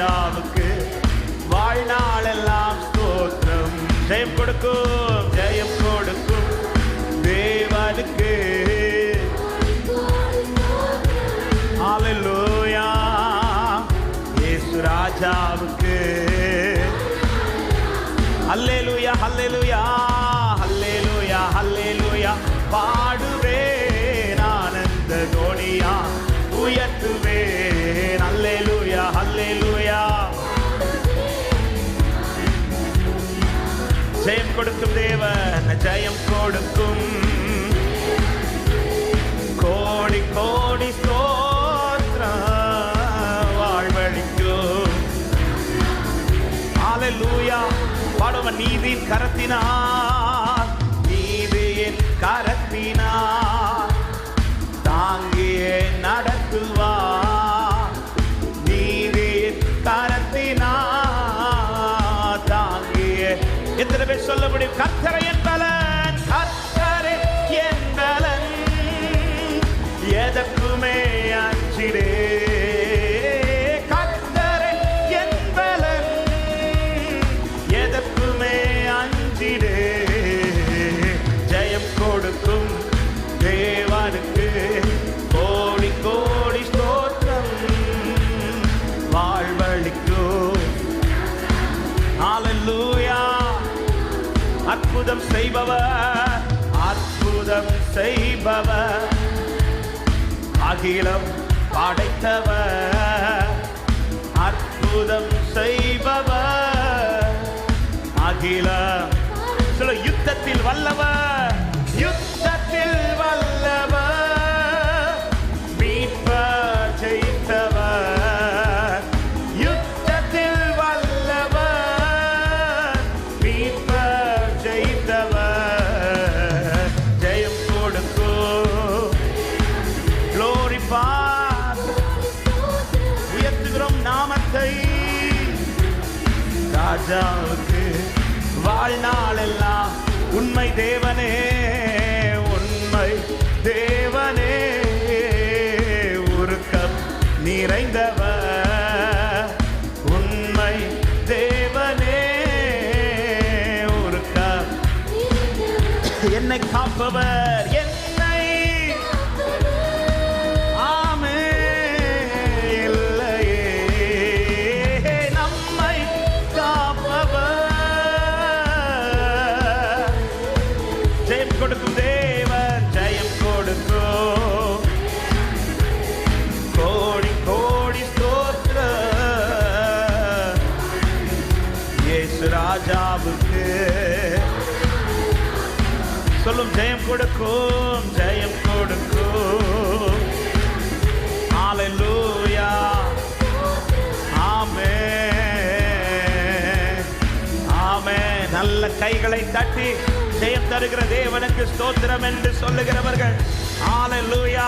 ராஜாவுக்கு வாழ்நாளெல்லாம் ஸ்தோத்திரம். ஜெயம் கொடுக்கும், ஜெயம் கொடுக்கும் தேவனுக்கு. ஹல்லேலூயா, இயேசு ராஜாவுக்கு. ஹல்லேலூயா, ஹல்லேலூயா, ஹல்லேலூயா, ஹல்லேலூயா. பாடுவேன் ஆனந்த தோனியா, உயர்த்துவேன். ஹல்லேலூயா, ஹல்லேலூயா. ஜெயம் கொடுக்கும் தேவன், ஜெயம் கொடுக்கும். கோடி கோடி ஸ்தோத்திரம் வாழ்வழிக்கும். ஹல்லேலூயா. பாடுவன் நீதி கரத்தினார், நீதியின் கரத்தினார் தாங்கியே நடத்துவார். நீதியின் கரத்தினார் தாங்கியே. எத்தனை பேர் சொல்ல முடியும்? கர்த்தரை என் பலன், கர்த்தரை என் பலன், எதற்குமே அஞ்சிடே. கர்த்தரை என் பலன், எதற்குமே அஞ்சிடே. ஜெயம் கொடுக்கும் தேவனுக்கு கோடி கோடி ஸ்தோத்திரம் வாழ்வழிக்கும். ஹல்லேலூயா. அற்புதம் செய்பவர், அற்புதம் செய்பவர், அகிலம் படைத்தவர். அற்புதம் செய்பவர், அகிலம். சொல்ல, யுத்தத்தில் வல்லவர், யுத்தத்தில் வல்லவர், மீட்பர் ஜெயித்தவர். யுத்தத்தில் வல்லவர், மீட்பர் ஜெயித்தவர். ஜெயம் கொடுக்கும். க்ளோரிஃபை, உயர்த்துகிறோம் நாமத்தை. ராஜாவுக்கு வாழ்நாளெல்லாம் உண்மை தேவனே, உண்மை தேவனே, உருக்கம் நிறைந்தவர். உண்மை தேவனே, உருக்கம். என்னை காப்பவர், என்னை ஆமே இல்லையே. நம்மை காப்பவர். ஜெயம் கொடுக்கும் தேவன், ஜெயம் கொடுக்கும். கோடி கோடி ஸ்தோத்திரம் இயேசு ராஜாவுக்கு. சொல்லும், ஜெயம் கொடுக்கும், ஜெயம் கொடுக்கும். ஹல்லேலூயா. ஆமென், ஆமென். நல்ல கைகளை தட்டி ஜெயம் தருகிற தேவனுக்கு ஸ்தோத்திரம் என்று சொல்லுகிறவர்கள். ஹல்லேலூயா.